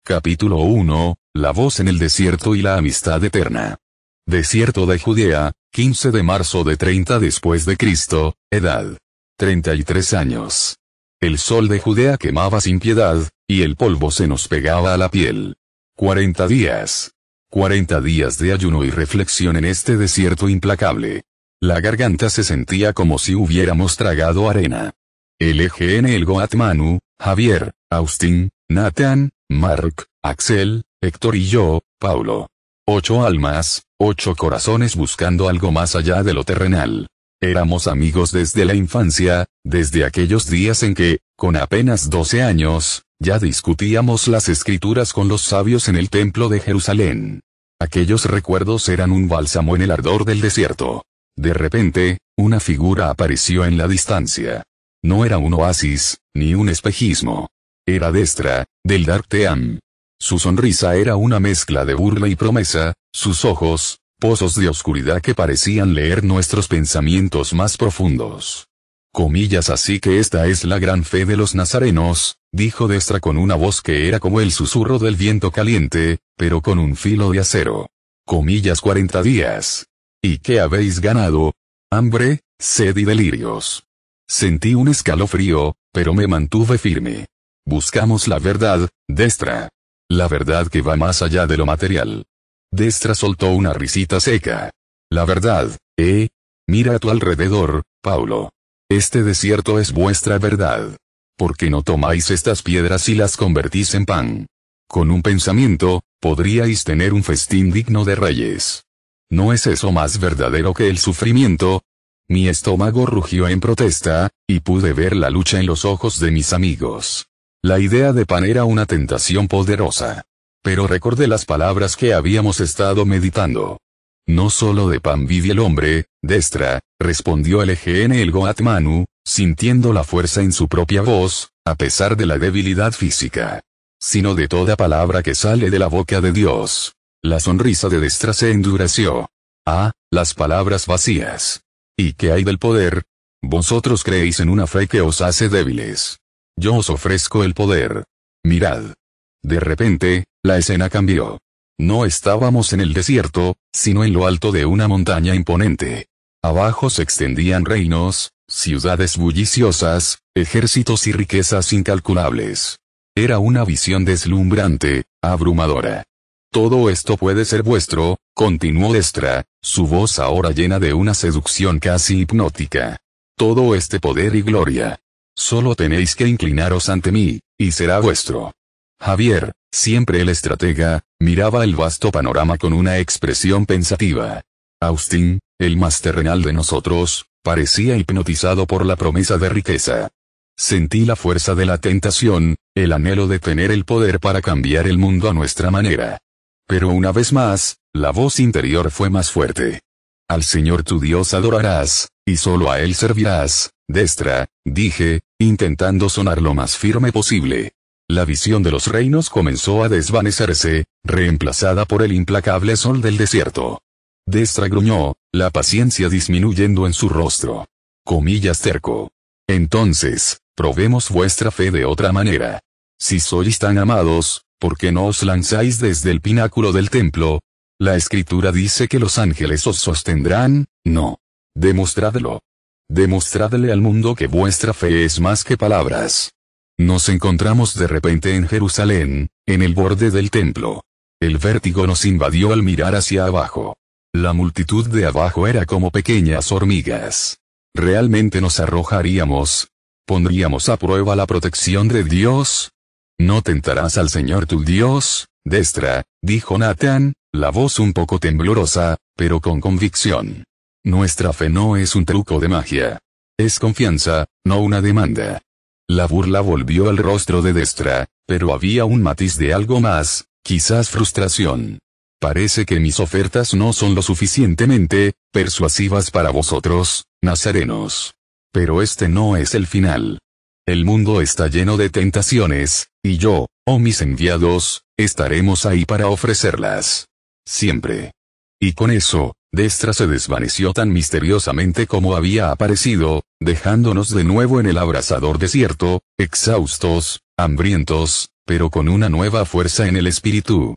Capítulo 1, La voz en el desierto y la amistad eterna. Desierto de Judea, 15 de marzo de 30 después de Cristo, edad 33 años. El sol de Judea quemaba sin piedad, y el polvo se nos pegaba a la piel. 40 días. 40 días de ayuno y reflexión en este desierto implacable. La garganta se sentía como si hubiéramos tragado arena. LGN El Goatmanu, Javier, Austin, Nathan, Mark, Axel, Héctor y yo, Paulo. 8 almas, 8 corazones buscando algo más allá de lo terrenal. Éramos amigos desde la infancia, desde aquellos días en que, con apenas 12 años, ya discutíamos las escrituras con los sabios en el templo de Jerusalén. Aquellos recuerdos eran un bálsamo en el ardor del desierto. De repente, una figura apareció en la distancia. No era un oasis, ni un espejismo. Era Destra, del Darkteam. Su sonrisa era una mezcla de burla y promesa, sus ojos, pozos de oscuridad que parecían leer nuestros pensamientos más profundos. Comillas, así que esta es la gran fe de los nazarenos, dijo Destra con una voz que era como el susurro del viento caliente, pero con un filo de acero. Comillas, 40 días. ¿Y qué habéis ganado? Hambre, sed y delirios. Sentí un escalofrío, pero me mantuve firme. Buscamos la verdad, Destra. La verdad que va más allá de lo material. Destra soltó una risita seca. La verdad, ¿eh? Mira a tu alrededor, Paulo. Este desierto es vuestra verdad. ¿Por qué no tomáis estas piedras y las convertís en pan? Con un pensamiento, podríais tener un festín digno de reyes. ¿No es eso más verdadero que el sufrimiento? Mi estómago rugió en protesta, y pude ver la lucha en los ojos de mis amigos. La idea de pan era una tentación poderosa. Pero recordé las palabras que habíamos estado meditando. No solo de pan vive el hombre, Destra, respondió LGN El Goatmanu, sintiendo la fuerza en su propia voz, a pesar de la debilidad física. Sino de toda palabra que sale de la boca de Dios. La sonrisa de Destra se endureció. Ah, las palabras vacías. ¿Y qué hay del poder? Vosotros creéis en una fe que os hace débiles. Yo os ofrezco el poder. Mirad. De repente, la escena cambió. No estábamos en el desierto, sino en lo alto de una montaña imponente. Abajo se extendían reinos, ciudades bulliciosas, ejércitos y riquezas incalculables. Era una visión deslumbrante, abrumadora. Todo esto puede ser vuestro, continuó Destra, su voz ahora llena de una seducción casi hipnótica. Todo este poder y gloria. Solo tenéis que inclinaros ante mí, y será vuestro. Javier, siempre el estratega, miraba el vasto panorama con una expresión pensativa. Austin, el más terrenal de nosotros, parecía hipnotizado por la promesa de riqueza. Sentí la fuerza de la tentación, el anhelo de tener el poder para cambiar el mundo a nuestra manera. Pero una vez más, la voz interior fue más fuerte. Al Señor tu Dios adorarás, y solo a Él servirás, Destra, dije, intentando sonar lo más firme posible. La visión de los reinos comenzó a desvanecerse, reemplazada por el implacable sol del desierto. Destra gruñó, la paciencia disminuyendo en su rostro. Comillas, terco. Entonces, probemos vuestra fe de otra manera. Si sois tan amados, ¿por qué no os lanzáis desde el pináculo del templo? La escritura dice que los ángeles os sostendrán, no. Demostradlo. Demostradle al mundo que vuestra fe es más que palabras. Nos encontramos de repente en Jerusalén, en el borde del templo. El vértigo nos invadió al mirar hacia abajo. La multitud de abajo era como pequeñas hormigas. ¿Realmente nos arrojaríamos? ¿Pondríamos a prueba la protección de Dios? No tentarás al Señor tu Dios, Destra, dijo Nathan, la voz un poco temblorosa, pero con convicción. Nuestra fe no es un truco de magia. Es confianza, no una demanda. La burla volvió al rostro de Destra, pero había un matiz de algo más, quizás frustración. Parece que mis ofertas no son lo suficientemente persuasivas para vosotros, nazarenos. Pero este no es el final. El mundo está lleno de tentaciones, y yo, oh mis enviados, estaremos ahí para ofrecerlas. Siempre. Y con eso, Destra se desvaneció tan misteriosamente como había aparecido, dejándonos de nuevo en el abrasador desierto, exhaustos, hambrientos, pero con una nueva fuerza en el espíritu.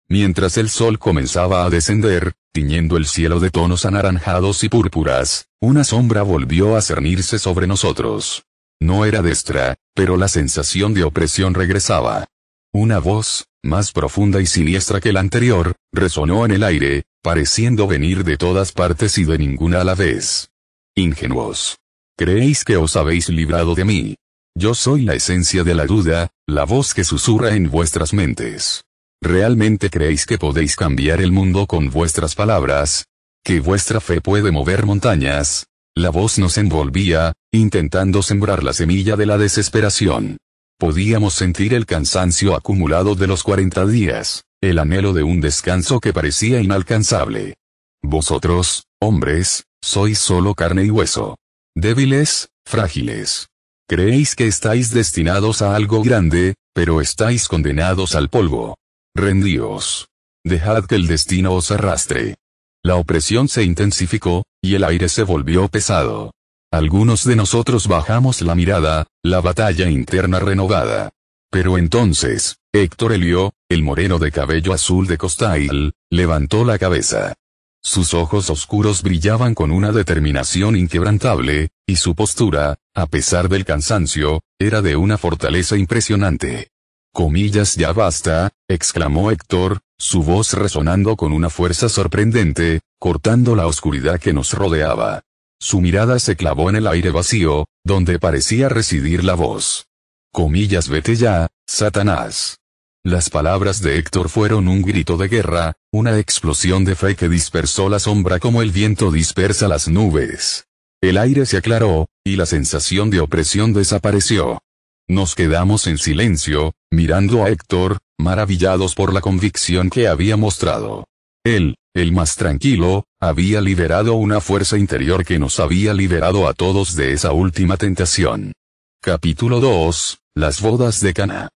Mientras el sol comenzaba a descender, tiñendo el cielo de tonos anaranjados y púrpuras, una sombra volvió a cernirse sobre nosotros. No era destra, pero la sensación de opresión regresaba. Una voz, más profunda y siniestra que la anterior, resonó en el aire, pareciendo venir de todas partes y de ninguna a la vez. Ingenuos. ¿Creéis que os habéis librado de mí? Yo soy la esencia de la duda, la voz que susurra en vuestras mentes. ¿Realmente creéis que podéis cambiar el mundo con vuestras palabras? ¿Que vuestra fe puede mover montañas? La voz nos envolvía, intentando sembrar la semilla de la desesperación. Podíamos sentir el cansancio acumulado de los 40 días, el anhelo de un descanso que parecía inalcanzable. Vosotros, hombres, sois solo carne y hueso. Débiles, frágiles. Creéis que estáis destinados a algo grande, pero estáis condenados al polvo. Rendíos. Dejad que el destino os arrastre. La opresión se intensificó, y el aire se volvió pesado. Algunos de nosotros bajamos la mirada, la batalla interna renovada. Pero entonces, Héctor Elio, el moreno de cabello azul de Costail, levantó la cabeza. Sus ojos oscuros brillaban con una determinación inquebrantable, y su postura, a pesar del cansancio, era de una fortaleza impresionante. Comillas, ya basta, exclamó Héctor, su voz resonando con una fuerza sorprendente, cortando la oscuridad que nos rodeaba. Su mirada se clavó en el aire vacío, donde parecía residir la voz. Comillas, vete ya, Satanás. Las palabras de Héctor fueron un grito de guerra, una explosión de fe que dispersó la sombra como el viento dispersa las nubes. El aire se aclaró, y la sensación de opresión desapareció. Nos quedamos en silencio, mirando a Héctor, maravillados por la convicción que había mostrado. Él, el más tranquilo, había liberado una fuerza interior que nos había liberado a todos de esa última tentación. Capítulo 2, las bodas de Caná.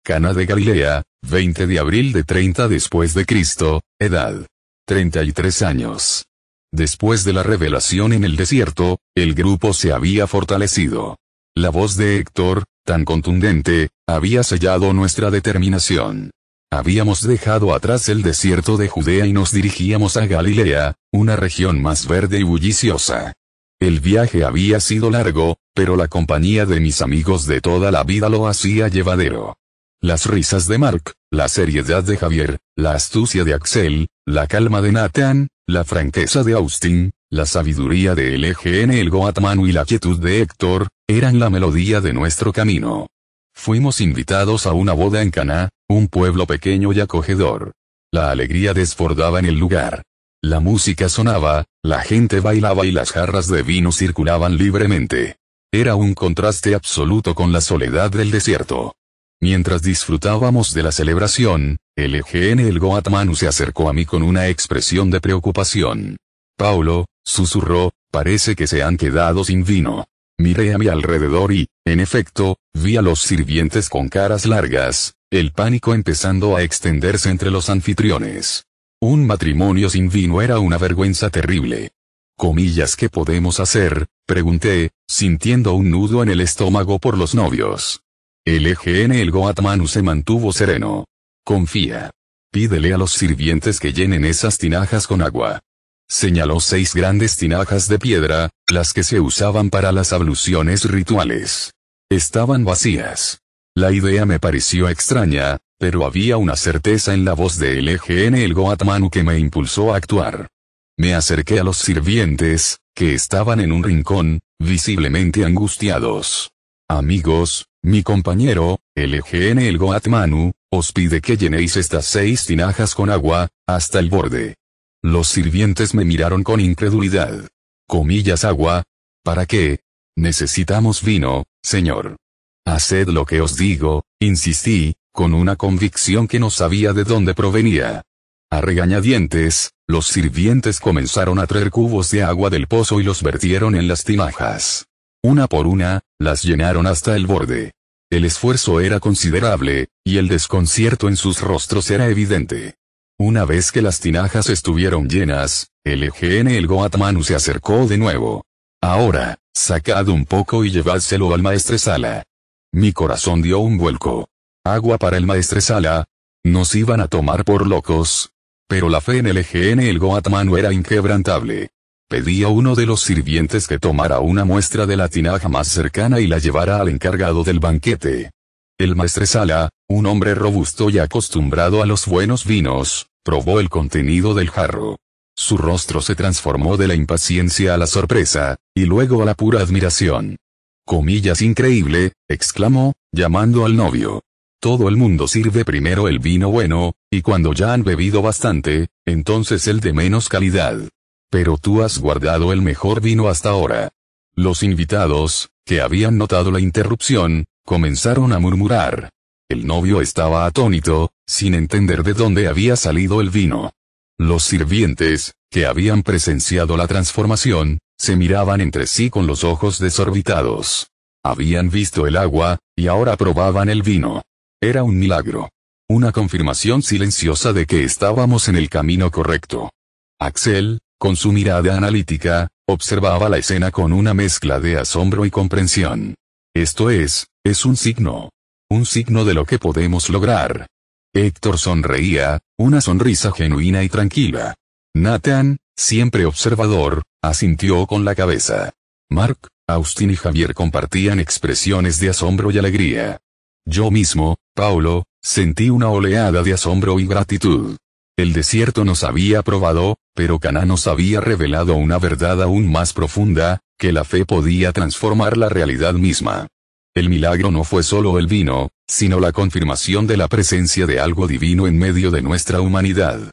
Caná de Galilea, 20 de abril de 30 después de Cristo, edad 33 años. Después de la revelación en el desierto, el grupo se había fortalecido. La voz de Héctor, tan contundente, había sellado nuestra determinación. Habíamos dejado atrás el desierto de Judea y nos dirigíamos a Galilea, una región más verde y bulliciosa. El viaje había sido largo, pero la compañía de mis amigos de toda la vida lo hacía llevadero. Las risas de Mark, la seriedad de Javier, la astucia de Axel, la calma de Nathan, la franqueza de Austin, la sabiduría de LGN el Goatmanu y la quietud de Héctor, eran la melodía de nuestro camino. Fuimos invitados a una boda en Caná, un pueblo pequeño y acogedor. La alegría desbordaba en el lugar. La música sonaba, la gente bailaba y las jarras de vino circulaban libremente. Era un contraste absoluto con la soledad del desierto. Mientras disfrutábamos de la celebración, LGN el Goatmanu se acercó a mí con una expresión de preocupación. Paulo, susurró, parece que se han quedado sin vino. Miré a mi alrededor y, en efecto, vi a los sirvientes con caras largas, el pánico empezando a extenderse entre los anfitriones. Un matrimonio sin vino era una vergüenza terrible. Comillas, ¿qué podemos hacer?, pregunté, sintiendo un nudo en el estómago por los novios. LGN el Goatmanu se mantuvo sereno. Confía. Pídele a los sirvientes que llenen esas tinajas con agua. Señaló 6 grandes tinajas de piedra, las que se usaban para las abluciones rituales. Estaban vacías. La idea me pareció extraña, pero había una certeza en la voz de LGN el Goatmanu que me impulsó a actuar. Me acerqué a los sirvientes, que estaban en un rincón, visiblemente angustiados. Amigos, mi compañero, LGN el Goatmanu, os pide que llenéis estas 6 tinajas con agua, hasta el borde. Los sirvientes me miraron con incredulidad. Comillas, agua. ¿Para qué? Necesitamos vino, señor. Haced lo que os digo, insistí, con una convicción que no sabía de dónde provenía. A regañadientes, los sirvientes comenzaron a traer cubos de agua del pozo y los vertieron en las tinajas. Una por una, las llenaron hasta el borde. El esfuerzo era considerable, y el desconcierto en sus rostros era evidente. Una vez que las tinajas estuvieron llenas, LGN el Goatmanu se acercó de nuevo. Ahora, sacad un poco y llevádselo al maestresala. Mi corazón dio un vuelco. agua para el maestresala. Nos iban a tomar por locos. Pero la fe en el EGN el Goatmanu era inquebrantable. Pedí a uno de los sirvientes que tomara una muestra de la tinaja más cercana y la llevara al encargado del banquete. El maestresala, un hombre robusto y acostumbrado a los buenos vinos, probó el contenido del jarro. Su rostro se transformó de la impaciencia a la sorpresa, y luego a la pura admiración. «Comillas increíble», exclamó, llamando al novio. «Todo el mundo sirve primero el vino bueno, y cuando ya han bebido bastante, entonces el de menos calidad. Pero tú has guardado el mejor vino hasta ahora». Los invitados, que habían notado la interrupción, comenzaron a murmurar. El novio estaba atónito, sin entender de dónde había salido el vino. Los sirvientes, que habían presenciado la transformación, se miraban entre sí con los ojos desorbitados. Habían visto el agua, y ahora probaban el vino. Era un milagro. Una confirmación silenciosa de que estábamos en el camino correcto. Axel, con su mirada analítica, observaba la escena con una mezcla de asombro y comprensión. Esto es un signo. Un signo de lo que podemos lograr. Héctor sonreía, una sonrisa genuina y tranquila. Nathan, siempre observador, asintió con la cabeza. Mark, Austin y Javier compartían expresiones de asombro y alegría. Yo mismo, Paulo, sentí una oleada de asombro y gratitud. El desierto nos había probado, pero Caná nos había revelado una verdad aún más profunda, que la fe podía transformar la realidad misma. El milagro no fue solo el vino, sino la confirmación de la presencia de algo divino en medio de nuestra humanidad.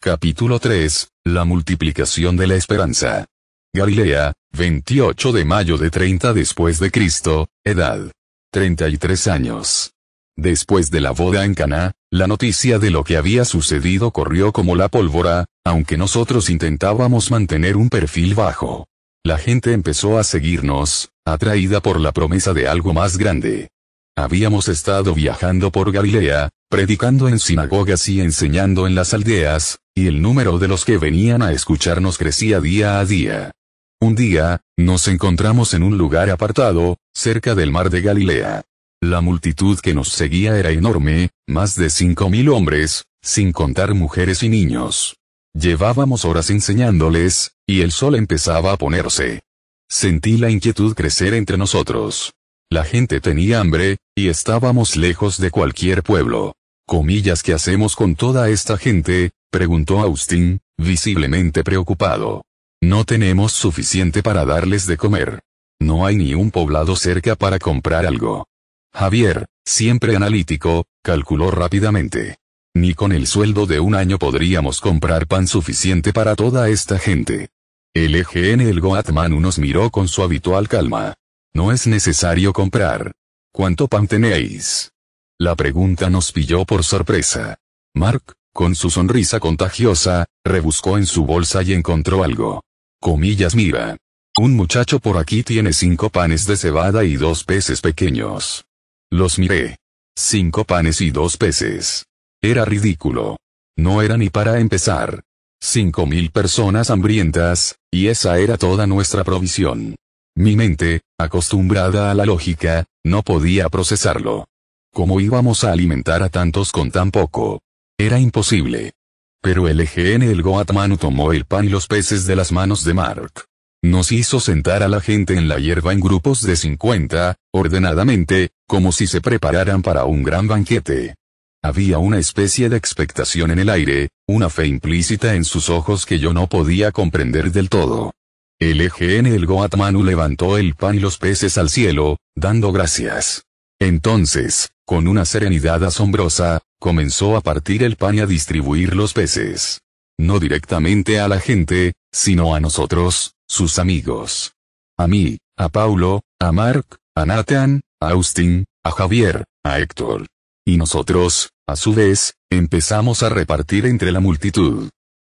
Capítulo 3, la multiplicación de la esperanza. Galilea, 28 de mayo de 30 después de Cristo, edad 33 años. Después de la boda en Caná, la noticia de lo que había sucedido corrió como la pólvora, aunque nosotros intentábamos mantener un perfil bajo. La gente empezó a seguirnos, atraída por la promesa de algo más grande. Habíamos estado viajando por Galilea, predicando en sinagogas y enseñando en las aldeas, y el número de los que venían a escucharnos crecía día a día. Un día, nos encontramos en un lugar apartado, cerca del mar de Galilea. La multitud que nos seguía era enorme, más de 5.000 hombres, sin contar mujeres y niños. Llevábamos horas enseñándoles, y el sol empezaba a ponerse. Sentí la inquietud crecer entre nosotros. La gente tenía hambre, y estábamos lejos de cualquier pueblo. «Comillas, ¿qué hacemos con toda esta gente?», preguntó Austin, visiblemente preocupado. «No tenemos suficiente para darles de comer. No hay ni un poblado cerca para comprar algo». Javier, siempre analítico, calculó rápidamente. Ni con el sueldo de un año podríamos comprar pan suficiente para toda esta gente. El EGN el Goatmanu nos miró con su habitual calma. No es necesario comprar. ¿Cuánto pan tenéis? La pregunta nos pilló por sorpresa. Mark, con su sonrisa contagiosa, rebuscó en su bolsa y encontró algo. Comillas, mira. Un muchacho por aquí tiene 5 panes de cebada y 2 peces pequeños. Los miré. 5 panes y 2 peces. Era ridículo. No era ni para empezar. 5.000 personas hambrientas, y esa era toda nuestra provisión. Mi mente, acostumbrada a la lógica, no podía procesarlo. ¿Cómo íbamos a alimentar a tantos con tan poco? Era imposible. Pero el EGN el Goatmanu tomó el pan y los peces de las manos de Mark. Nos hizo sentar a la gente en la hierba en grupos de 50, ordenadamente, como si se prepararan para un gran banquete. Había una especie de expectación en el aire, una fe implícita en sus ojos que yo no podía comprender del todo. El EGN el Goatmanu levantó el pan y los peces al cielo, dando gracias. Entonces, con una serenidad asombrosa, comenzó a partir el pan y a distribuir los peces. No directamente a la gente, sino a nosotros, sus amigos. A mí, a Paulo, a Mark, a Nathan, a Austin, a Javier, a Héctor. Y nosotros, a su vez, empezamos a repartir entre la multitud.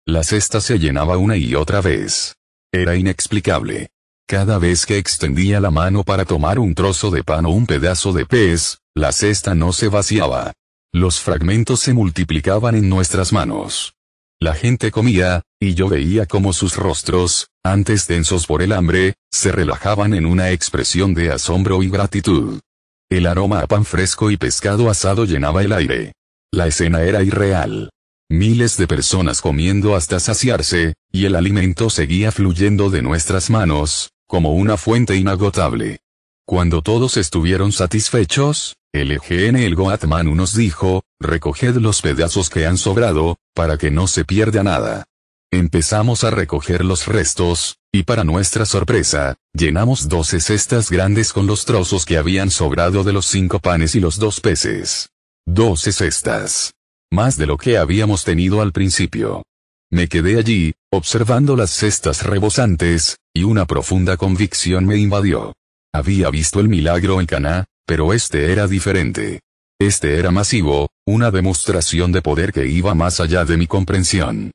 La cesta se llenaba una y otra vez. Era inexplicable. Cada vez que extendía la mano para tomar un trozo de pan o un pedazo de pez, la cesta no se vaciaba. Los fragmentos se multiplicaban en nuestras manos. La gente comía, y yo veía cómo sus rostros, antes tensos por el hambre, se relajaban en una expresión de asombro y gratitud. El aroma a pan fresco y pescado asado llenaba el aire. La escena era irreal. Miles de personas comiendo hasta saciarse, y el alimento seguía fluyendo de nuestras manos, como una fuente inagotable. Cuando todos estuvieron satisfechos, el EGN el Goat Manu nos dijo, recoged los pedazos que han sobrado, para que no se pierda nada. Empezamos a recoger los restos, y para nuestra sorpresa, llenamos 12 cestas grandes con los trozos que habían sobrado de los 5 panes y los 2 peces. 12 cestas. Más de lo que habíamos tenido al principio. Me quedé allí, observando las cestas rebosantes, y una profunda convicción me invadió. Había visto el milagro en Caná, pero este era diferente. Este era masivo, una demostración de poder que iba más allá de mi comprensión.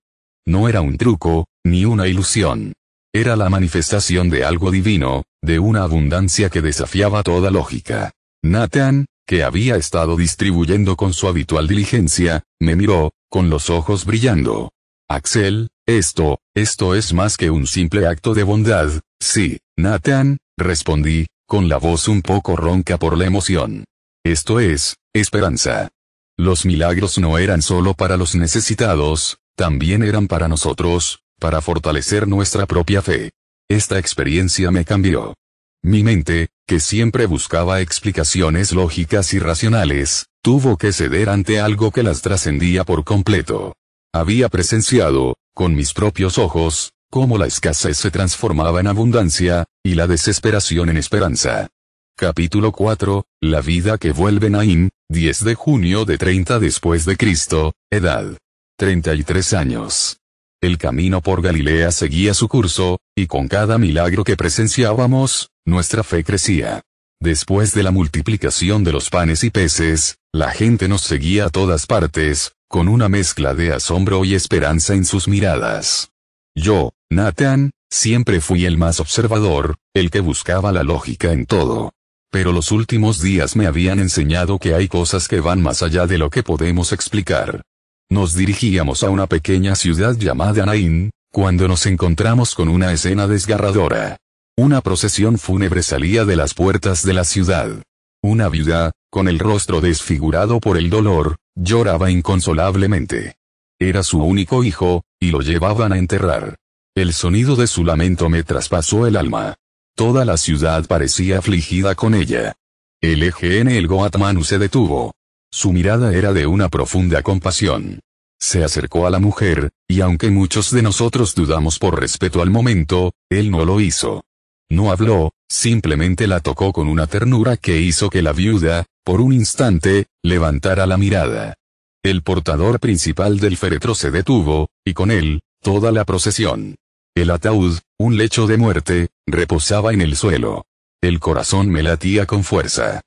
No era un truco, ni una ilusión. Era la manifestación de algo divino, de una abundancia que desafiaba toda lógica. Nathan, que había estado distribuyendo con su habitual diligencia, me miró, con los ojos brillando. Axel, esto es más que un simple acto de bondad. Sí, Nathan, respondí, con la voz un poco ronca por la emoción. Esto es, esperanza. Los milagros no eran solo para los necesitados, también eran para nosotros, para fortalecer nuestra propia fe. Esta experiencia me cambió. Mi mente, que siempre buscaba explicaciones lógicas y racionales, tuvo que ceder ante algo que las trascendía por completo. Había presenciado, con mis propios ojos, cómo la escasez se transformaba en abundancia, y la desesperación en esperanza. Capítulo 4, La vida que vuelve Naín, 10 de junio de 30 después de Cristo, edad 33 años. El camino por Galilea seguía su curso, y con cada milagro que presenciábamos, nuestra fe crecía. Después de la multiplicación de los panes y peces, la gente nos seguía a todas partes, con una mezcla de asombro y esperanza en sus miradas. Yo, Nathan, siempre fui el más observador, el que buscaba la lógica en todo. Pero los últimos días me habían enseñado que hay cosas que van más allá de lo que podemos explicar. Nos dirigíamos a una pequeña ciudad llamada Naín, cuando nos encontramos con una escena desgarradora. Una procesión fúnebre salía de las puertas de la ciudad. Una viuda, con el rostro desfigurado por el dolor, lloraba inconsolablemente. Era su único hijo, y lo llevaban a enterrar. El sonido de su lamento me traspasó el alma. Toda la ciudad parecía afligida con ella. El EGN el Goat Manu se detuvo. Su mirada era de una profunda compasión. Se acercó a la mujer, y aunque muchos de nosotros dudamos por respeto al momento, él no lo hizo. No habló, simplemente la tocó con una ternura que hizo que la viuda, por un instante, levantara la mirada. El portador principal del féretro se detuvo, y con él, toda la procesión. El ataúd, un lecho de muerte, reposaba en el suelo. El corazón me latía con fuerza.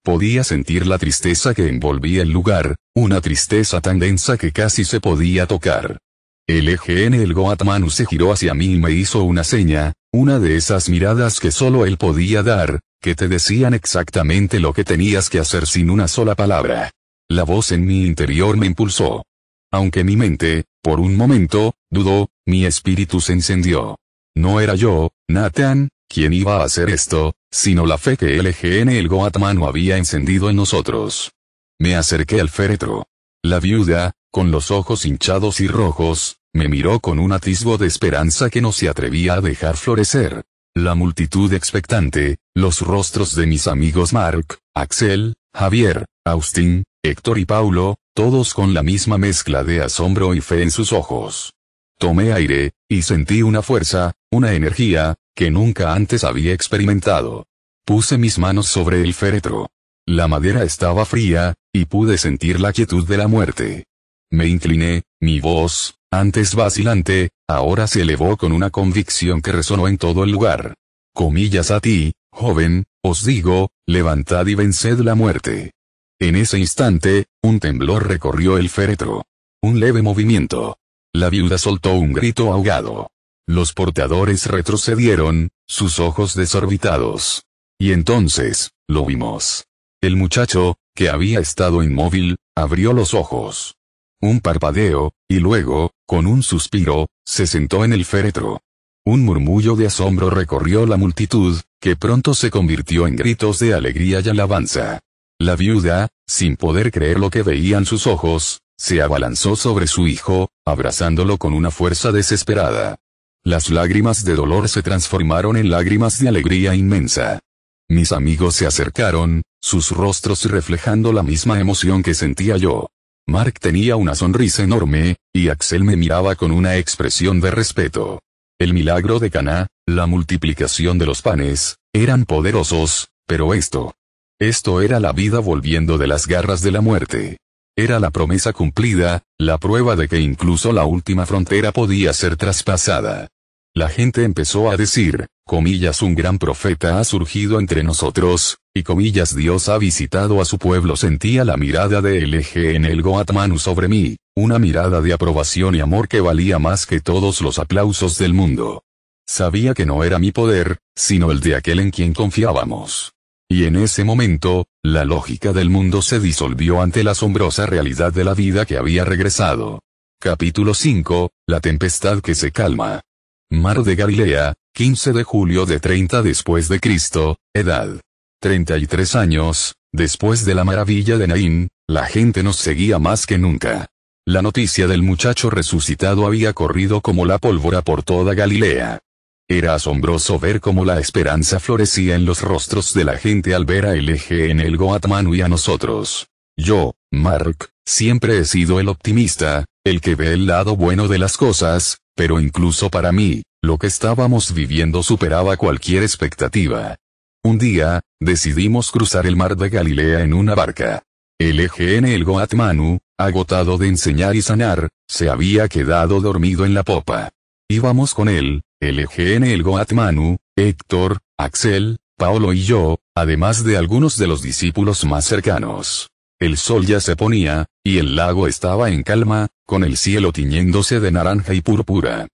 Podía sentir la tristeza que envolvía el lugar, una tristeza tan densa que casi se podía tocar. El EGN el Goat Manu se giró hacia mí y me hizo una seña, una de esas miradas que solo él podía dar, que te decían exactamente lo que tenías que hacer sin una sola palabra. La voz en mi interior me impulsó. Aunque mi mente, por un momento, dudó, mi espíritu se encendió. No era yo, Nathan, quien iba a hacer esto, sino la fe que el EGN el Goat Manu había encendido en nosotros. Me acerqué al féretro. La viuda, con los ojos hinchados y rojos, me miró con un atisbo de esperanza que no se atrevía a dejar florecer. La multitud expectante, los rostros de mis amigos Mark, Axel, Javier, Austin, Héctor y Paulo, todos con la misma mezcla de asombro y fe en sus ojos. Tomé aire, y sentí una fuerza, una energía, que nunca antes había experimentado. Puse mis manos sobre el féretro. La madera estaba fría, y pude sentir la quietud de la muerte. Me incliné, mi voz, antes vacilante, ahora se elevó con una convicción que resonó en todo el lugar. Comillas a ti, joven, os digo, levantad y venced la muerte. En ese instante, un temblor recorrió el féretro. Un leve movimiento. La viuda soltó un grito ahogado. Los portadores retrocedieron, sus ojos desorbitados. Y entonces, lo vimos. El muchacho, que había estado inmóvil, abrió los ojos. Un parpadeo, y luego, con un suspiro, se sentó en el féretro. Un murmullo de asombro recorrió la multitud, que pronto se convirtió en gritos de alegría y alabanza. La viuda, sin poder creer lo que veían sus ojos, se abalanzó sobre su hijo, abrazándolo con una fuerza desesperada. Las lágrimas de dolor se transformaron en lágrimas de alegría inmensa. Mis amigos se acercaron, sus rostros reflejando la misma emoción que sentía yo. Mark tenía una sonrisa enorme, y Axel me miraba con una expresión de respeto. El milagro de Caná, la multiplicación de los panes, eran poderosos, pero esto era la vida volviendo de las garras de la muerte. Era la promesa cumplida, la prueba de que incluso la última frontera podía ser traspasada. La gente empezó a decir, comillas, un gran profeta ha surgido entre nosotros, y comillas, Dios ha visitado a su pueblo. Sentía la mirada de el Goat Manu sobre mí, una mirada de aprobación y amor que valía más que todos los aplausos del mundo. Sabía que no era mi poder, sino el de aquel en quien confiábamos. Y en ese momento, la lógica del mundo se disolvió ante la asombrosa realidad de la vida que había regresado. Capítulo 5, la tempestad que se calma. Mar de Galilea, 15 de julio de 30 después de Cristo, edad 33 años, después de la maravilla de Naín, la gente nos seguía más que nunca. La noticia del muchacho resucitado había corrido como la pólvora por toda Galilea. Era asombroso ver cómo la esperanza florecía en los rostros de la gente al ver a el Goat Manu y a nosotros. Yo, Mark, siempre he sido el optimista, el que ve el lado bueno de las cosas, pero incluso para mí, lo que estábamos viviendo superaba cualquier expectativa. Un día, decidimos cruzar el mar de Galilea en una barca. El Goat Manu, agotado de enseñar y sanar, se había quedado dormido en la popa. Íbamos con él, el Goat Manu, Héctor, Axel, Paolo y yo, además de algunos de los discípulos más cercanos. El sol ya se ponía, y el lago estaba en calma, con el cielo tiñéndose de naranja y púrpura.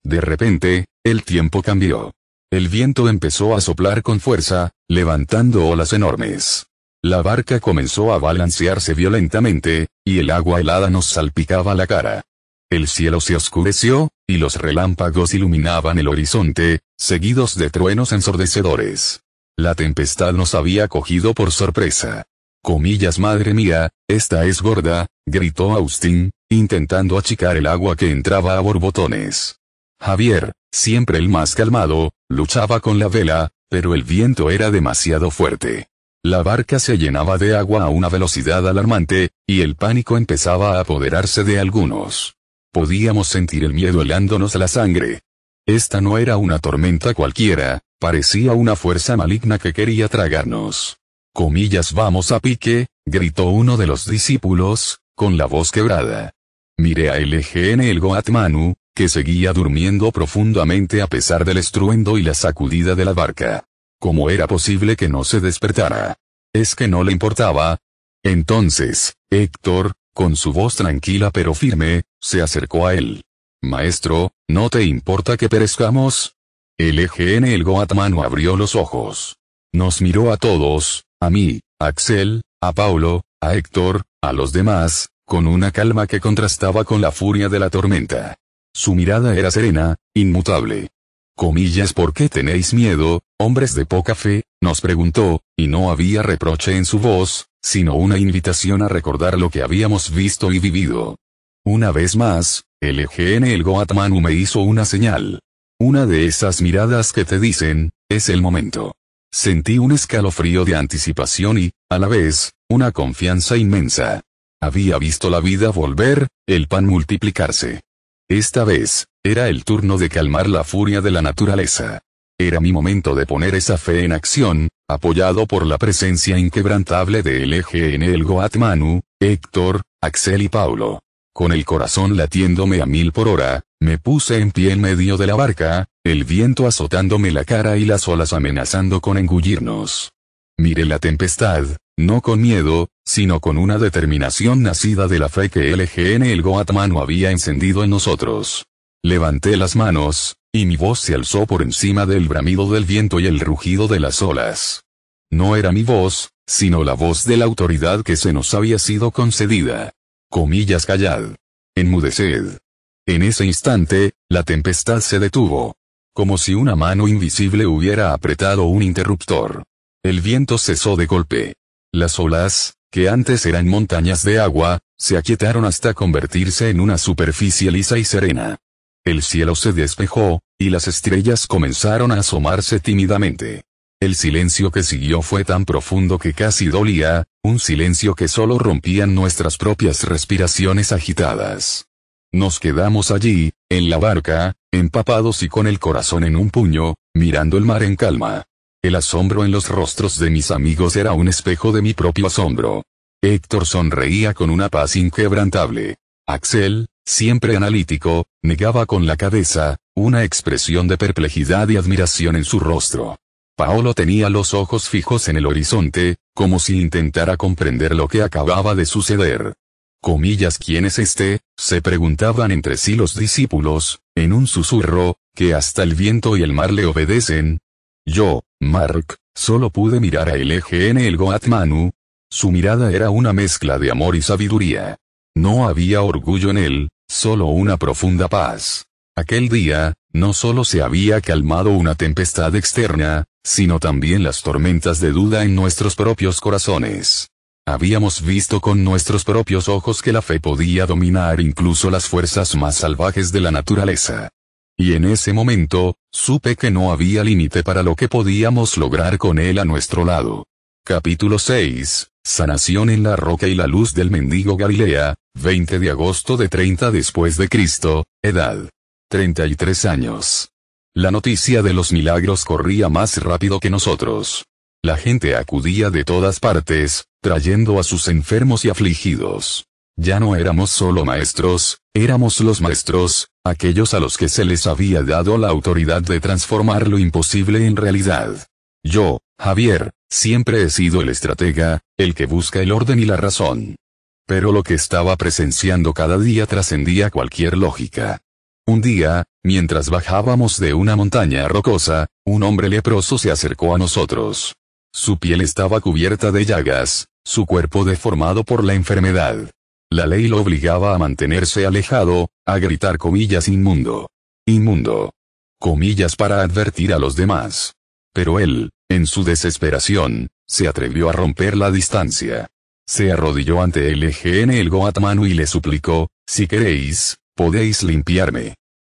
De repente, el tiempo cambió. El viento empezó a soplar con fuerza, levantando olas enormes. La barca comenzó a balancearse violentamente, y el agua helada nos salpicaba la cara. El cielo se oscureció, y los relámpagos iluminaban el horizonte, seguidos de truenos ensordecedores. La tempestad nos había cogido por sorpresa. Comillas, madre mía, esta es gorda, gritó Austin, intentando achicar el agua que entraba a borbotones. Javier, siempre el más calmado, luchaba con la vela, pero el viento era demasiado fuerte. La barca se llenaba de agua a una velocidad alarmante, y el pánico empezaba a apoderarse de algunos. Podíamos sentir el miedo helándonos la sangre. Esta no era una tormenta cualquiera, parecía una fuerza maligna que quería tragarnos. Comillas, vamos a pique, gritó uno de los discípulos, con la voz quebrada. Miré a el Goat Manu, que seguía durmiendo profundamente a pesar del estruendo y la sacudida de la barca. ¿Cómo era posible que no se despertara? ¿Es que no le importaba? Entonces, Héctor, con su voz tranquila pero firme, se acercó a él. Maestro, ¿no te importa que perezcamos? El Goat Manu abrió los ojos. Nos miró a todos, a mí, a Axel, a Paulo, a Héctor, a los demás, con una calma que contrastaba con la furia de la tormenta. Su mirada era serena, inmutable. Comillas, ¿por qué tenéis miedo, hombres de poca fe?, nos preguntó, y no había reproche en su voz, sino una invitación a recordar lo que habíamos visto y vivido. Una vez más, el Goat Manu me hizo una señal. Una de esas miradas que te dicen, es el momento. Sentí un escalofrío de anticipación y, a la vez, una confianza inmensa. Había visto la vida volver, el pan multiplicarse. Esta vez, era el turno de calmar la furia de la naturaleza. Era mi momento de poner esa fe en acción, apoyado por la presencia inquebrantable de el Goat Manu, Héctor, Axel y Paulo. Con el corazón latiéndome a 1000 por hora, me puse en pie en medio de la barca, el viento azotándome la cara y las olas amenazando con engullirnos. Miré la tempestad, no con miedo, sino con una determinación nacida de la fe que el Goat Manu había encendido en nosotros. Levanté las manos, y mi voz se alzó por encima del bramido del viento y el rugido de las olas. No era mi voz, sino la voz de la autoridad que se nos había sido concedida. Comillas, callad. Enmudeced. En ese instante, la tempestad se detuvo. como si una mano invisible hubiera apretado un interruptor. El viento cesó de golpe. Las olas, que antes eran montañas de agua, se aquietaron hasta convertirse en una superficie lisa y serena. El cielo se despejó, y las estrellas comenzaron a asomarse tímidamente. El silencio que siguió fue tan profundo que casi dolía, un silencio que solo rompían nuestras propias respiraciones agitadas. Nos quedamos allí, en la barca, empapados y con el corazón en un puño, mirando el mar en calma. El asombro en los rostros de mis amigos era un espejo de mi propio asombro. Héctor sonreía con una paz inquebrantable. Axel, siempre analítico, negaba con la cabeza, una expresión de perplejidad y admiración en su rostro. Paolo tenía los ojos fijos en el horizonte, como si intentara comprender lo que acababa de suceder. ¿Quién es este?, se preguntaban entre sí los discípulos, en un susurro, que hasta el viento y el mar le obedecen. Yo, Mark, solo pude mirar a LGN el Goatmanu. Su mirada era una mezcla de amor y sabiduría. No había orgullo en él, solo una profunda paz. Aquel día, no solo se había calmado una tempestad externa, sino también las tormentas de duda en nuestros propios corazones. Habíamos visto con nuestros propios ojos que la fe podía dominar incluso las fuerzas más salvajes de la naturaleza. Y en ese momento, supe que no había límite para lo que podíamos lograr con él a nuestro lado. Capítulo 6, Sanación en la roca y la luz del mendigo Galilea, 20 de agosto de 30 después de Cristo, edad 33 años. La noticia de los milagros corría más rápido que nosotros. La gente acudía de todas partes, trayendo a sus enfermos y afligidos. Ya no éramos solo maestros, éramos los maestros, aquellos a los que se les había dado la autoridad de transformar lo imposible en realidad. Yo, Javier, siempre he sido el estratega, el que busca el orden y la razón. Pero lo que estaba presenciando cada día trascendía cualquier lógica. Un día, mientras bajábamos de una montaña rocosa, un hombre leproso se acercó a nosotros. Su piel estaba cubierta de llagas, su cuerpo deformado por la enfermedad. La ley lo obligaba a mantenerse alejado, a gritar inmundo. Inmundo. Para advertir a los demás. Pero él, en su desesperación, se atrevió a romper la distancia. Se arrodilló ante LGN el Goatmanu y le suplicó, si queréis, podéis limpiarme.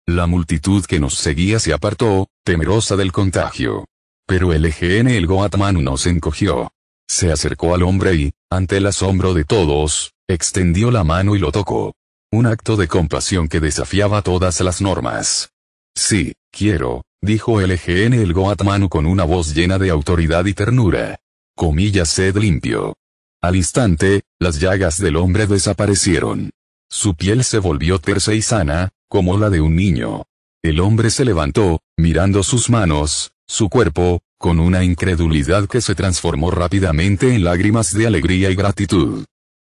La multitud que nos seguía se apartó, temerosa del contagio. Pero LGN el Goatmanu no se encogió. Se acercó al hombre y, ante el asombro de todos, extendió la mano y lo tocó. Un acto de compasión que desafiaba todas las normas. Sí, quiero, dijo LGN el Goatmanu con una voz llena de autoridad y ternura. Sed limpio. Al instante, las llagas del hombre desaparecieron. Su piel se volvió tersa y sana, como la de un niño. El hombre se levantó, mirando sus manos, su cuerpo, con una incredulidad que se transformó rápidamente en lágrimas de alegría y gratitud.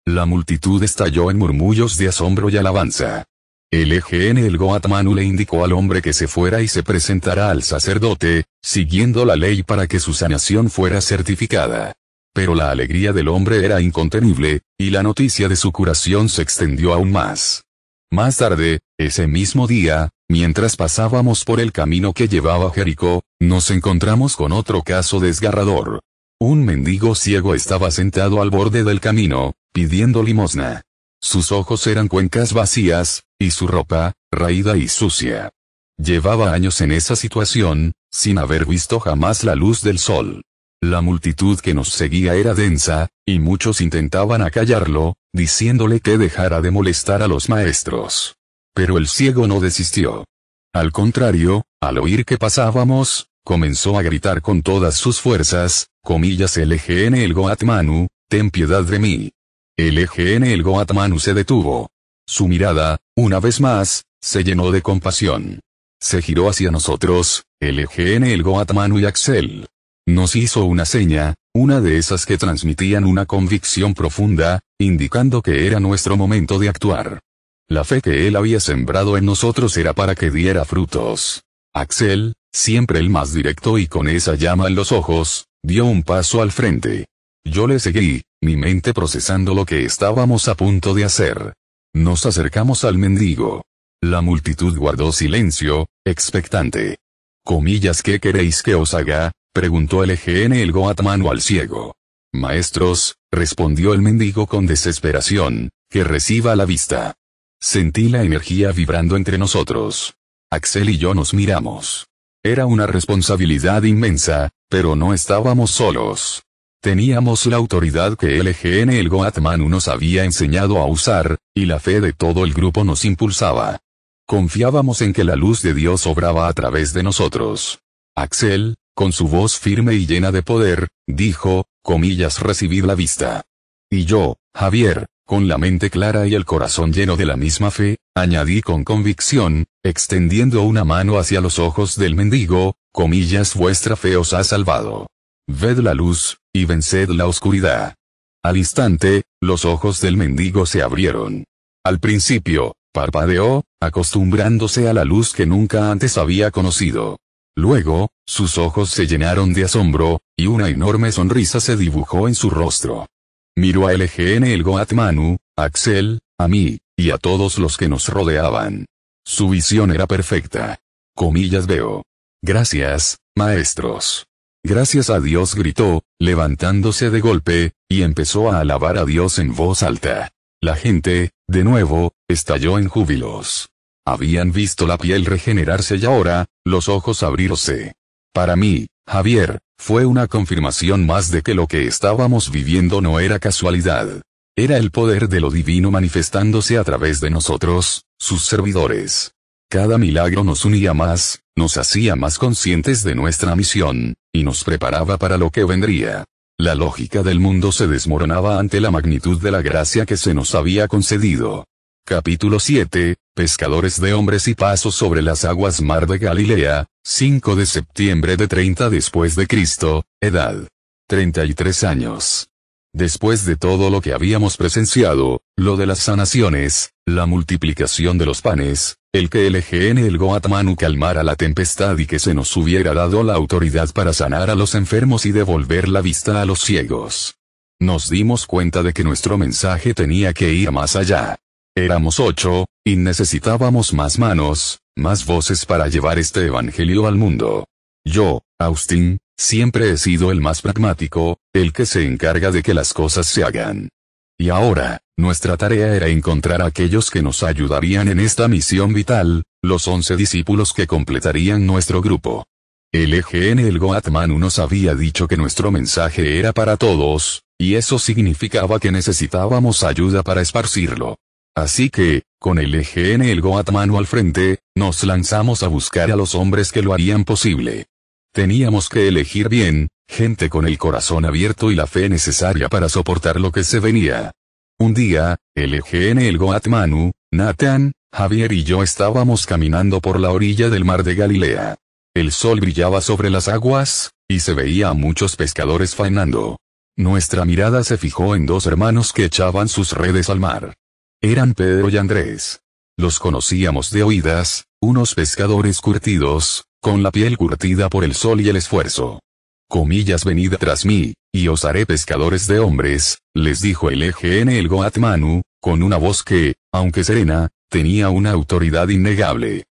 La multitud estalló en murmullos de asombro y alabanza. LGN el Goatmanu le indicó al hombre que se fuera y se presentara al sacerdote, siguiendo la ley para que su sanación fuera certificada. Pero la alegría del hombre era incontenible, y la noticia de su curación se extendió aún más. Más tarde, ese mismo día, mientras pasábamos por el camino que llevaba a Jericó, nos encontramos con otro caso desgarrador. Un mendigo ciego estaba sentado al borde del camino, pidiendo limosna. Sus ojos eran cuencas vacías, y su ropa, raída y sucia. Llevaba años en esa situación, sin haber visto jamás la luz del sol. La multitud que nos seguía era densa, y muchos intentaban acallarlo, diciéndole que dejara de molestar a los maestros. Pero el ciego no desistió. Al contrario, al oír que pasábamos, comenzó a gritar con todas sus fuerzas, LGN el Goatmanu, ten piedad de mí. LGN el Goatmanu se detuvo. Su mirada, una vez más, se llenó de compasión. Se giró hacia nosotros, LGN el Goatmanu y Axel. Nos hizo una seña, una de esas que transmitían una convicción profunda, indicando que era nuestro momento de actuar. La fe que él había sembrado en nosotros era para que diera frutos. Axel, siempre el más directo y con esa llama en los ojos, dio un paso al frente. Yo le seguí, mi mente procesando lo que estábamos a punto de hacer. Nos acercamos al mendigo. La multitud guardó silencio, expectante. Comillas, ¿qué queréis que os haga?, preguntó el el Goatmanu al ciego. Maestros, respondió el mendigo con desesperación, que reciba la vista. Sentí la energía vibrando entre nosotros. Axel y yo nos miramos. Era una responsabilidad inmensa, pero no estábamos solos. Teníamos la autoridad que el Goatmanu nos había enseñado a usar, y la fe de todo el grupo nos impulsaba. Confiábamos en que la luz de Dios obraba a través de nosotros. Axel, con su voz firme y llena de poder, dijo, comillas, recibid la vista. Y yo, Javier, con la mente clara y el corazón lleno de la misma fe, añadí con convicción, extendiendo una mano hacia los ojos del mendigo, comillas, vuestra fe os ha salvado. Ved la luz, y venced la oscuridad. Al instante, los ojos del mendigo se abrieron. Al principio, parpadeó, acostumbrándose a la luz que nunca antes había conocido. Luego, sus ojos se llenaron de asombro, y una enorme sonrisa se dibujó en su rostro. Miró a el Goatmanu, a Axel, a mí, y a todos los que nos rodeaban. Su visión era perfecta. Comillas, veo. Gracias, maestros. Gracias a Dios, gritó, levantándose de golpe, y empezó a alabar a Dios en voz alta. La gente, de nuevo, estalló en júbilos. Habían visto la piel regenerarse y ahora, los ojos abrirse. Para mí, Javier, fue una confirmación más de que lo que estábamos viviendo no era casualidad. Era el poder de lo divino manifestándose a través de nosotros, sus servidores. Cada milagro nos unía más, nos hacía más conscientes de nuestra misión, y nos preparaba para lo que vendría. La lógica del mundo se desmoronaba ante la magnitud de la gracia que se nos había concedido. Capítulo 7, Pescadores de hombres y pasos sobre las aguas mar de Galilea, 5 de septiembre de 30 después de Cristo, edad 33 años. Después de todo lo que habíamos presenciado, lo de las sanaciones, la multiplicación de los panes, el que el Goatmanu calmara la tempestad y que se nos hubiera dado la autoridad para sanar a los enfermos y devolver la vista a los ciegos. Nos dimos cuenta de que nuestro mensaje tenía que ir más allá. Éramos 8, y necesitábamos más manos, más voces para llevar este evangelio al mundo. Yo, Austin, siempre he sido el más pragmático, el que se encarga de que las cosas se hagan. Y ahora, nuestra tarea era encontrar a aquellos que nos ayudarían en esta misión vital, los 11 discípulos que completarían nuestro grupo. El Goatmanu nos había dicho que nuestro mensaje era para todos, y eso significaba que necesitábamos ayuda para esparcirlo. Así que, con el Goatmanu al frente, nos lanzamos a buscar a los hombres que lo harían posible. Teníamos que elegir bien, gente con el corazón abierto y la fe necesaria para soportar lo que se venía. Un día, el Goatmanu, Nathan, Javier y yo estábamos caminando por la orilla del mar de Galilea. El sol brillaba sobre las aguas, y se veía a muchos pescadores faenando. Nuestra mirada se fijó en dos hermanos que echaban sus redes al mar. Eran Pedro y Andrés. Los conocíamos de oídas, unos pescadores curtidos, con la piel curtida por el sol y el esfuerzo. Comillas, venid tras mí, y os haré pescadores de hombres, les dijo el Goatmanu, con una voz que, aunque serena, tenía una autoridad innegable.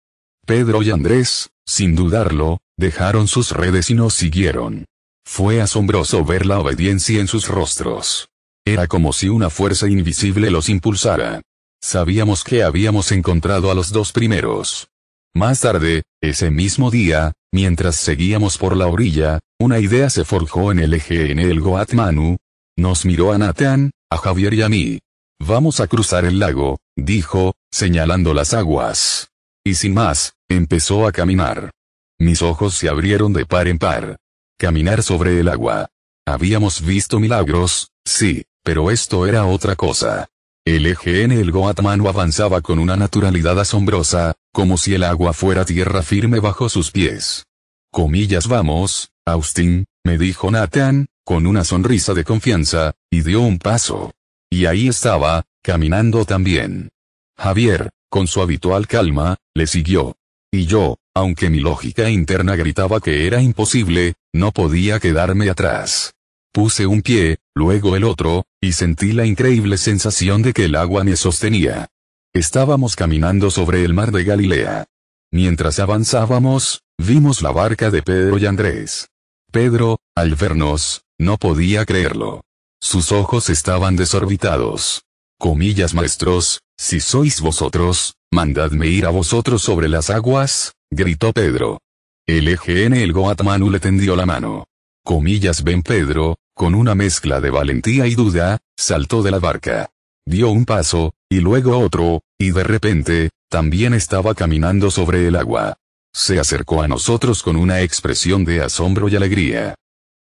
Pedro y Andrés, sin dudarlo, dejaron sus redes y nos siguieron. Fue asombroso ver la obediencia en sus rostros. Era como si una fuerza invisible los impulsara. Sabíamos que habíamos encontrado a los dos primeros. Más tarde, ese mismo día, mientras seguíamos por la orilla, una idea se forjó en el Goatmanu. Nos miró a Nathan, a Javier y a mí. Vamos a cruzar el lago, dijo, señalando las aguas. Y sin más, empezó a caminar. Mis ojos se abrieron de par en par. Caminar sobre el agua. Habíamos visto milagros, sí, pero esto era otra cosa. El Goatmanu avanzaba con una naturalidad asombrosa, como si el agua fuera tierra firme bajo sus pies. Comillas, vamos, Austin, me dijo Nathan, con una sonrisa de confianza, y dio un paso. Y ahí estaba, caminando también. Javier, con su habitual calma, le siguió. Y yo, aunque mi lógica interna gritaba que era imposible, no podía quedarme atrás. Puse un pie, luego el otro, y sentí la increíble sensación de que el agua me sostenía. Estábamos caminando sobre el mar de Galilea. Mientras avanzábamos, vimos la barca de Pedro y Andrés. Pedro, al vernos, no podía creerlo. Sus ojos estaban desorbitados. Comillas maestros, si sois vosotros, mandadme ir a vosotros sobre las aguas, gritó Pedro. El el Goatmanu le tendió la mano. Comillas ven Pedro, con una mezcla de valentía y duda, saltó de la barca. Dio un paso, y luego otro, y de repente, también estaba caminando sobre el agua. Se acercó a nosotros con una expresión de asombro y alegría.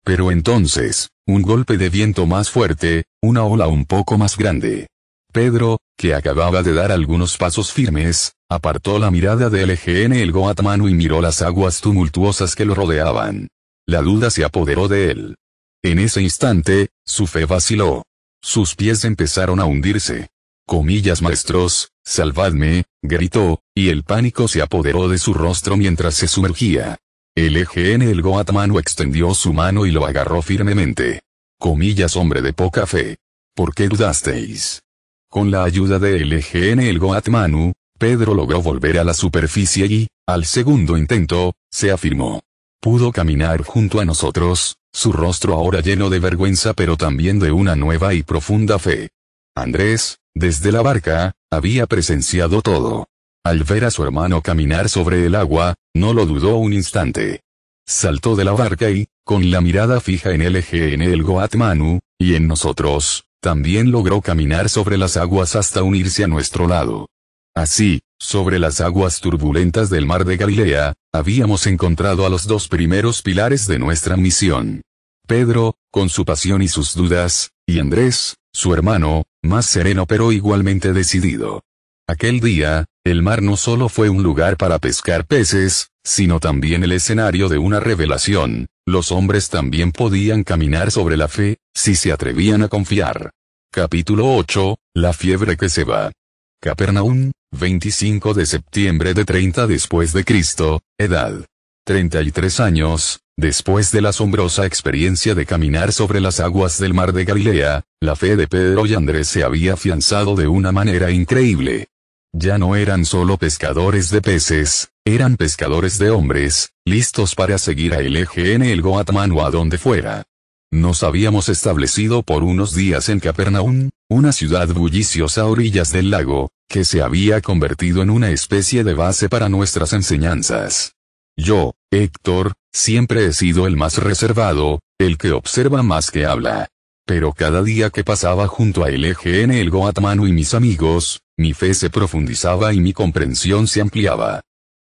Pero entonces, un golpe de viento más fuerte, una ola un poco más grande. Pedro, que acababa de dar algunos pasos firmes, apartó la mirada del el Goatmanu y miró las aguas tumultuosas que lo rodeaban. La duda se apoderó de él. En ese instante, su fe vaciló. Sus pies empezaron a hundirse. Comillas maestros, salvadme, gritó, y el pánico se apoderó de su rostro mientras se sumergía. El Goatmanu extendió su mano y lo agarró firmemente. Comillas hombre de poca fe. ¿Por qué dudasteis? Con la ayuda de el Goatmanu, Pedro logró volver a la superficie y, al segundo intento, se afirmó. Pudo caminar junto a nosotros, su rostro ahora lleno de vergüenza pero también de una nueva y profunda fe. Andrés, desde la barca, había presenciado todo. Al ver a su hermano caminar sobre el agua, no lo dudó un instante. Saltó de la barca y, con la mirada fija en el Goatmanu, y en nosotros, también logró caminar sobre las aguas hasta unirse a nuestro lado. Así, sobre las aguas turbulentas del mar de Galilea, habíamos encontrado a los dos primeros pilares de nuestra misión. Pedro, con su pasión y sus dudas, y Andrés, su hermano, más sereno pero igualmente decidido. Aquel día, el mar no solo fue un lugar para pescar peces, sino también el escenario de una revelación. Los hombres también podían caminar sobre la fe, si se atrevían a confiar. Capítulo 8, la fiebre que se va. Capernaum, 25 de septiembre de 30 después de Cristo, edad. 33 años, después de la asombrosa experiencia de caminar sobre las aguas del mar de Galilea, la fe de Pedro y Andrés se había afianzado de una manera increíble. Ya no eran solo pescadores de peces, eran pescadores de hombres, listos para seguir a el Goatmanu a donde fuera. Nos habíamos establecido por unos días en Capernaum, una ciudad bulliciosa a orillas del lago, que se había convertido en una especie de base para nuestras enseñanzas. Yo, Héctor, siempre he sido el más reservado, el que observa más que habla. Pero cada día que pasaba junto a el Goatmanu y mis amigos, mi fe se profundizaba y mi comprensión se ampliaba.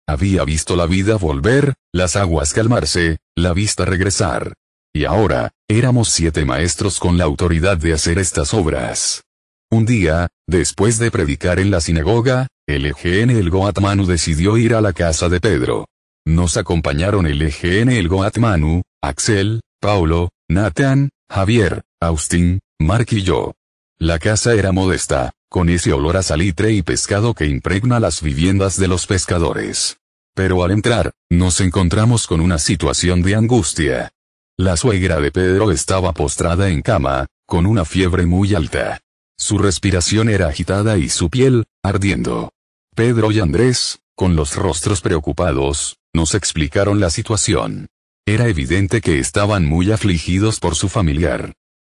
Había visto la vida volver, las aguas calmarse, la vista regresar. Y ahora, éramos 7 maestros con la autoridad de hacer estas obras. Un día, después de predicar en la sinagoga, el Goatmanu decidió ir a la casa de Pedro. Nos acompañaron el Goatmanu, Axel, Paulo, Nathan, Javier, Austin, Mark y yo. La casa era modesta, con ese olor a salitre y pescado que impregna las viviendas de los pescadores. Pero al entrar, nos encontramos con una situación de angustia. La suegra de Pedro estaba postrada en cama, con una fiebre muy alta. Su respiración era agitada y su piel, ardiendo. Pedro y Andrés, con los rostros preocupados, nos explicaron la situación. Era evidente que estaban muy afligidos por su familiar.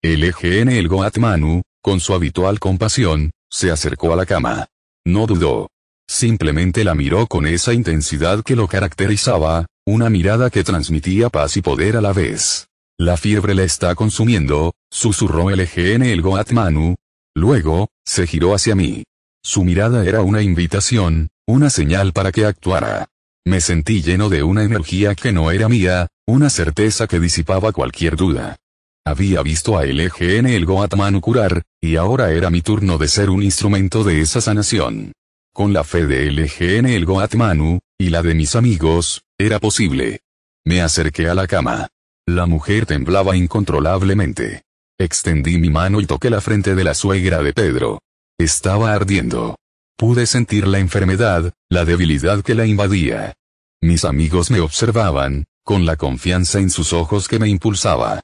El Goatmanu, con su habitual compasión, se acercó a la cama. No dudó. Simplemente la miró con esa intensidad que lo caracterizaba, una mirada que transmitía paz y poder a la vez. La fiebre le está consumiendo, susurró el Goatmanu. Luego, se giró hacia mí. Su mirada era una invitación, una señal para que actuara. Me sentí lleno de una energía que no era mía, una certeza que disipaba cualquier duda. Había visto a el Goatmanu curar, y ahora era mi turno de ser un instrumento de esa sanación. Con la fe de el Goatmanu, y la de mis amigos, era posible. Me acerqué a la cama. La mujer temblaba incontrolablemente. Extendí mi mano y toqué la frente de la suegra de Pedro. Estaba ardiendo. Pude sentir la enfermedad, la debilidad que la invadía. Mis amigos me observaban, con la confianza en sus ojos que me impulsaba.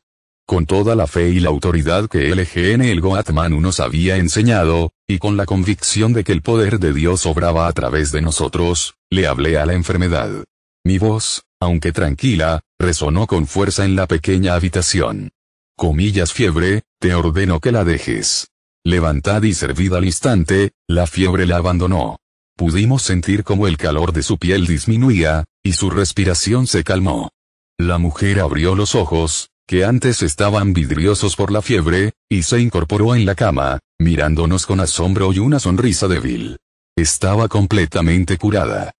Con toda la fe y la autoridad que el Goatmanu nos había enseñado, y con la convicción de que el poder de Dios obraba a través de nosotros, le hablé a la enfermedad. Mi voz, aunque tranquila, resonó con fuerza en la pequeña habitación. Comillas fiebre, te ordeno que la dejes. Levantad y servid al instante, la fiebre la abandonó. Pudimos sentir cómo el calor de su piel disminuía, y su respiración se calmó. La mujer abrió los ojos, que antes estaban vidriosos por la fiebre, y se incorporó en la cama, mirándonos con asombro y una sonrisa débil. Estaba completamente curada.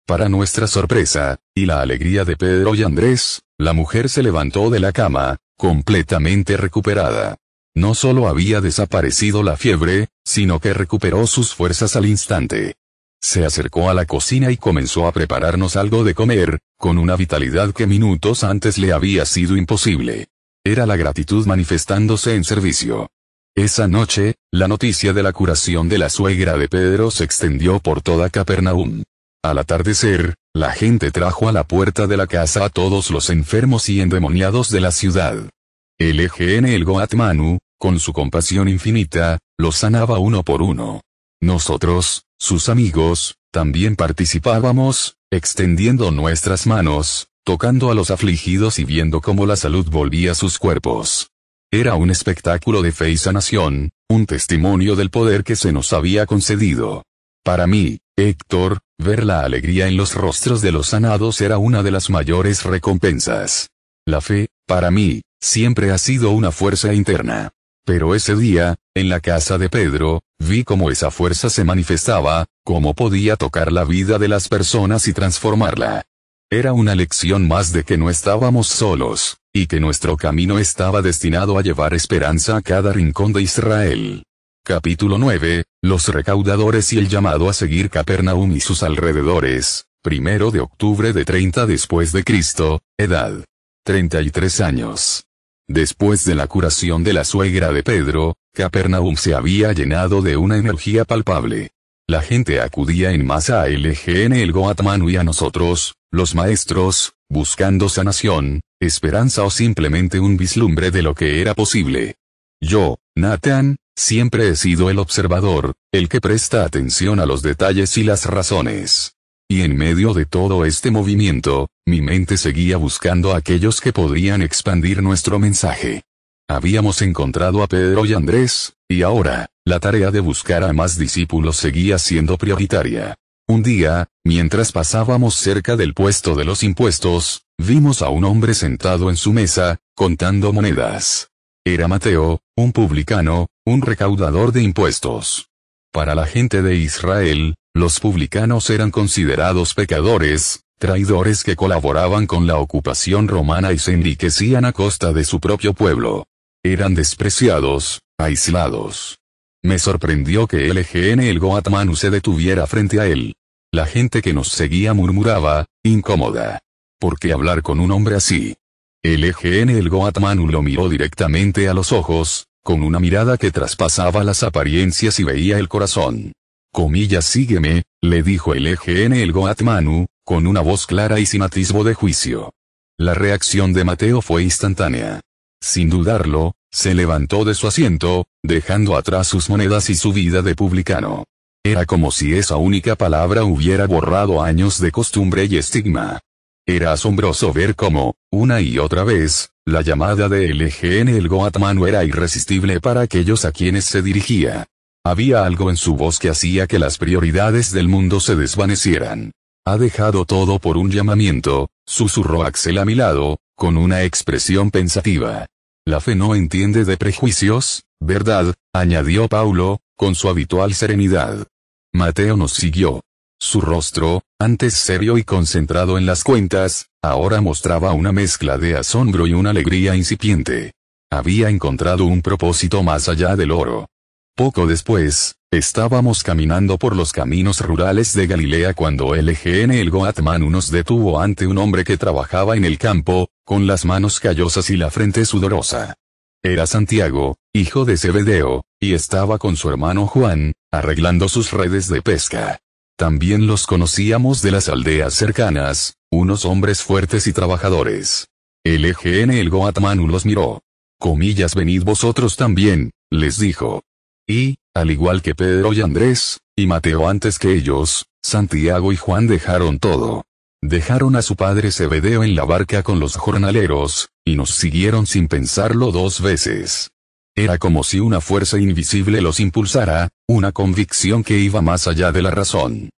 Para nuestra sorpresa, y la alegría de Pedro y Andrés, la mujer se levantó de la cama, completamente recuperada. No solo había desaparecido la fiebre, sino que recuperó sus fuerzas al instante. Se acercó a la cocina y comenzó a prepararnos algo de comer, con una vitalidad que minutos antes le había sido imposible. Era la gratitud manifestándose en servicio. Esa noche, la noticia de la curación de la suegra de Pedro se extendió por toda Capernaum. Al atardecer, la gente trajo a la puerta de la casa a todos los enfermos y endemoniados de la ciudad. El Goat Manu, con su compasión infinita, los sanaba uno por uno. Nosotros, sus amigos, también participábamos, extendiendo nuestras manos, tocando a los afligidos y viendo cómo la salud volvía a sus cuerpos. Era un espectáculo de fe y sanación, un testimonio del poder que se nos había concedido. Para mí, Héctor, ver la alegría en los rostros de los sanados era una de las mayores recompensas. La fe, para mí, siempre ha sido una fuerza interna. Pero ese día, en la casa de Pedro, vi cómo esa fuerza se manifestaba, cómo podía tocar la vida de las personas y transformarla. Era una lección más de que no estábamos solos, y que nuestro camino estaba destinado a llevar esperanza a cada rincón de Israel. Capítulo 9, Los recaudadores y el llamado a seguir Capernaum y sus alrededores, 1 de octubre de 30 después de Cristo, edad 33 años. Después de la curación de la suegra de Pedro, Capernaum se había llenado de una energía palpable. La gente acudía en masa a el Goat Manu y a nosotros, los maestros, buscando sanación, esperanza o simplemente un vislumbre de lo que era posible. Yo, Nathan, siempre he sido el observador, el que presta atención a los detalles y las razones. Y en medio de todo este movimiento, mi mente seguía buscando a aquellos que podrían expandir nuestro mensaje. Habíamos encontrado a Pedro y Andrés, y ahora, la tarea de buscar a más discípulos seguía siendo prioritaria. Un día, mientras pasábamos cerca del puesto de los impuestos, vimos a un hombre sentado en su mesa, contando monedas. Era Mateo, un publicano, un recaudador de impuestos. Para la gente de Israel, los publicanos eran considerados pecadores, traidores que colaboraban con la ocupación romana y se enriquecían a costa de su propio pueblo. Eran despreciados, aislados. Me sorprendió que el Goat Manu se detuviera frente a él. La gente que nos seguía murmuraba, incómoda. ¿Por qué hablar con un hombre así? El Goat Manu lo miró directamente a los ojos, con una mirada que traspasaba las apariencias y veía el corazón. Comillas sígueme, le dijo el Goat Manu, con una voz clara y sin atisbo de juicio. La reacción de Mateo fue instantánea. Sin dudarlo, se levantó de su asiento, dejando atrás sus monedas y su vida de publicano. Era como si esa única palabra hubiera borrado años de costumbre y estigma. Era asombroso ver cómo, una y otra vez, la llamada de el Goat Manu era irresistible para aquellos a quienes se dirigía. Había algo en su voz que hacía que las prioridades del mundo se desvanecieran. Ha dejado todo por un llamamiento, susurró Axel a mi lado, con una expresión pensativa. La fe no entiende de prejuicios, ¿verdad?, añadió Paulo, con su habitual serenidad. Mateo nos siguió. Su rostro, antes serio y concentrado en las cuentas, ahora mostraba una mezcla de asombro y una alegría incipiente. Había encontrado un propósito más allá del oro. Poco después, estábamos caminando por los caminos rurales de Galilea cuando el Goat Manu nos detuvo ante un hombre que trabajaba en el campo, con las manos callosas y la frente sudorosa. Era Santiago, hijo de Zebedeo, y estaba con su hermano Juan, arreglando sus redes de pesca. También los conocíamos de las aldeas cercanas, unos hombres fuertes y trabajadores. El Goat Manu los miró. Comillas venid vosotros también, les dijo. Y, al igual que Pedro y Andrés, y Mateo antes que ellos, Santiago y Juan dejaron todo. Dejaron a su padre Zebedeo en la barca con los jornaleros, y nos siguieron sin pensarlo 2 veces. Era como si una fuerza invisible los impulsara, una convicción que iba más allá de la razón.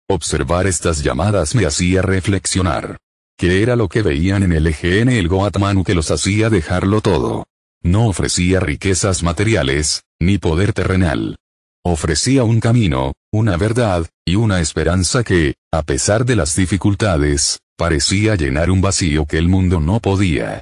Observar estas llamadas me hacía reflexionar. ¿Qué era lo que veían en el EGN el Goatmanu que los hacía dejarlo todo? No ofrecía riquezas materiales, ni poder terrenal. Ofrecía un camino, una verdad, y una esperanza que, a pesar de las dificultades, parecía llenar un vacío que el mundo no podía.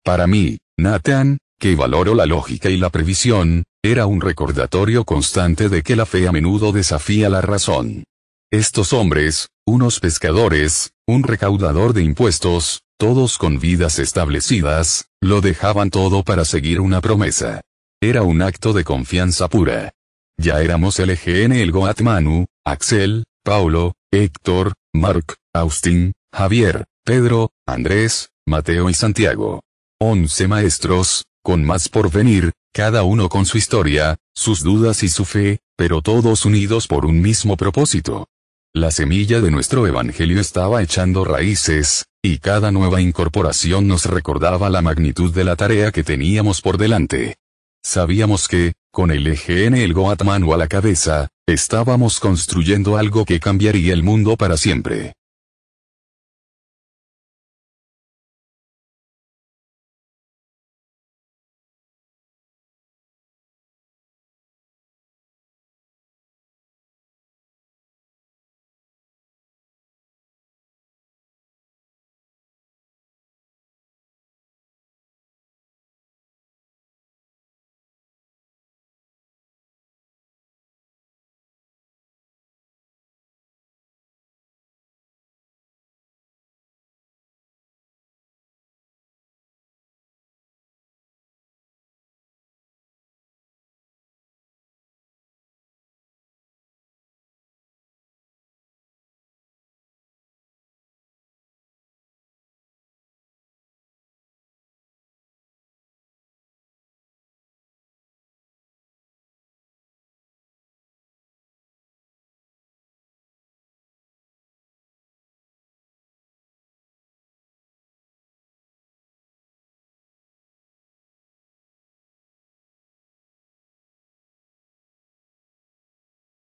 Para mí, Nathan, que valoro la lógica y la previsión, era un recordatorio constante de que la fe a menudo desafía la razón. Estos hombres, unos pescadores, un recaudador de impuestos, todos con vidas establecidas, lo dejaban todo para seguir una promesa. Era un acto de confianza pura. Ya éramos el EGN el Goatmanu, Axel, Paulo, Héctor, Mark, Austin, Javier, Pedro, Andrés, Mateo y Santiago. 11 maestros, con más por venir, cada uno con su historia, sus dudas y su fe, pero todos unidos por un mismo propósito. La semilla de nuestro evangelio estaba echando raíces, y cada nueva incorporación nos recordaba la magnitud de la tarea que teníamos por delante. Sabíamos que, con el EGN el Goatmanu a la cabeza, estábamos construyendo algo que cambiaría el mundo para siempre.